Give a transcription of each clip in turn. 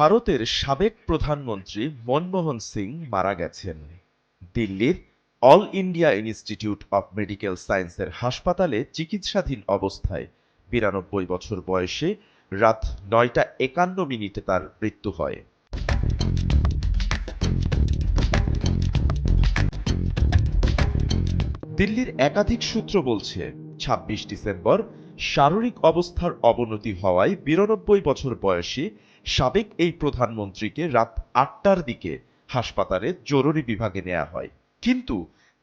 ভারতের সাবেক প্রধানমন্ত্রী মনমোহন সিং মারা গেছেন। দিল্লির all India institute of medical সায়েন্সের হাসপাতালে চিকিৎসাধীন অবস্থায় ৯২ বছর বয়সে রাত ৯টা ৫১ তার মৃত্যু হয়। দিল্লির একাধিক সূত্র বলছে ২৬ ডিসেম্বর শারীরিক অবস্থার অবনতি হওয়ায় ৯২ বছর বয়সী সাবেক এই প্রধানমন্ত্রীকে রাত ৮টার দিকে হাসপাতালে জরুরি বিভাগে নেওয়া হয়। কিন্তু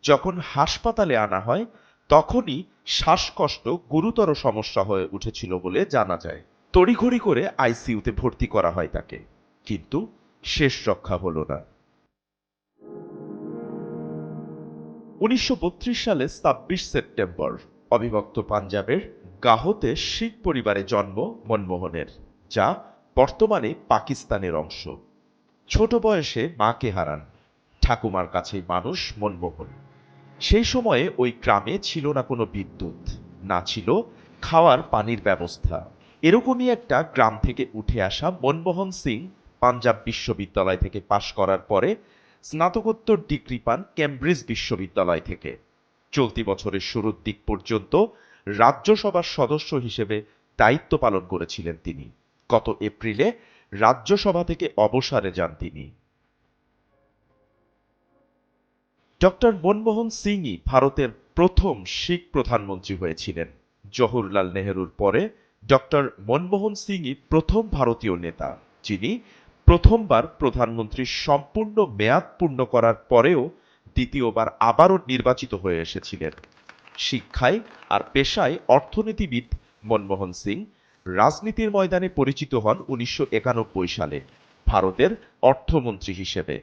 যখন হাসপাতালে আনা হয় তখনই শ্বাসকষ্ট গুরুতর সমস্যা হয়ে উঠেছিল বলে জানা যায়। তড়িঘড়ি করে আইসিইউতে ভর্তি করা হয় তাকে, কিন্তু শেষ রক্ষা হলো না। ১৯৩২ সালে ২৬ সেপ্টেম্বর অবিভক্ত পাঞ্জাবের গাহতে শিখ পরিবারে জন্ম মনমোহনের, যা বর্তমানে পাকিস্তানের অংশ। ছোট বয়সে মাকে হারান। ঠাকুমার কাছেই মানুষ মনমোহন। সেই সময়ে ওই গ্রামে ছিল না কোনো বিদ্যুৎ, না ছিল খাওয়ার পানির ব্যবস্থা। এরকমই একটা গ্রাম থেকে উঠে আসা মনমোহন সিং পাঞ্জাব বিশ্ববিদ্যালয় থেকে পাশ করার পরে স্নাতকোত্তর ডিগ্রি পান কেমব্রিজ বিশ্ববিদ্যালয় থেকে। চলতি বছরের শুরুর দিক পর্যন্ত রাজ্যসভার সদস্য হিসেবে দায়িত্ব পালন করেছিলেন তিনি। গত এপ্রিলে রাজ্যসভা থেকে অবসরে যান তিনি। ডক্টর মনমোহন সিংই ভারতের প্রথম শিখ প্রধানমন্ত্রী হয়েছিলেন। জওহরলাল নেহরুর পরে ডক্টর মনমোহন সিংই প্রথম ভারতীয় নেতা, যিনি প্রথমবার প্রধানমন্ত্রীর সম্পূর্ণ মেয়াদ পূর্ণ করার পরেও দ্বিতীয়বার আবারও নির্বাচিত হয়ে এসেছিলেন। শিক্ষায় আর পেশায় অর্থনীতিবিদ মনমোহন সিং রাজনীতির ময়দানে পরিচিত হন ১৯৯১ সালে ভারতের অর্থমন্ত্রী হিসেবে।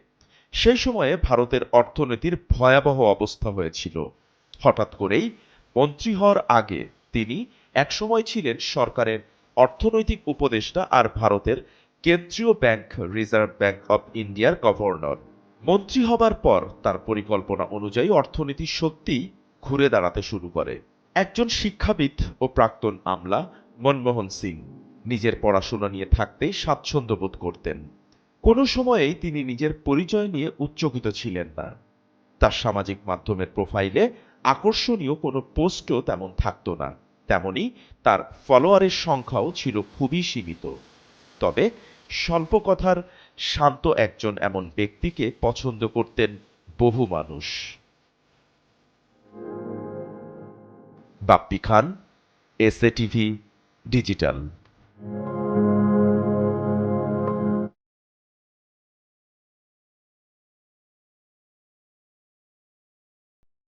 সেই সময়ে ভারতের অর্থনীতির ভয়াবহ অবস্থা হয়েছিল। হঠাৎ করেই মন্ত্রী হওয়ার আগে তিনি একসময় ছিলেন সরকারের অর্থনৈতিক উপদেষ্টা আর ভারতের কেন্দ্রীয় ব্যাংক রিজার্ভ ব্যাংক অব ইন্ডিয়ার গভর্নর। মন্ত্রী হবার পর তার পরিকল্পনা অনুযায়ী অর্থনীতি সত্যিই ঘুরে দাঁড়াতে শুরু করে। একজন শিক্ষাবিদ ও প্রাক্তন আমলা মনমোহন সিং নিজের পড়াশোনা নিয়ে থাকতেই স্বাচ্ছন্দ্য বোধ করতেন। কোনো সময়েই তিনি নিজের পরিচয় নিয়ে উচ্চকিত ছিলেন না। তার সামাজিক মাধ্যমের প্রোফাইলে আকর্ষণীয় কোনো পোস্টও তেমন থাকতো না। তেমনি তার ফলোয়ারের সংখ্যাও ছিল খুবই সীমিত। তবে স্বল্প কথার শান্ত একজন এমন ব্যক্তিকে পছন্দ করতেন বহু মানুষ। বাপ্পি খান, এসএ টিভি, ডিজিটাল।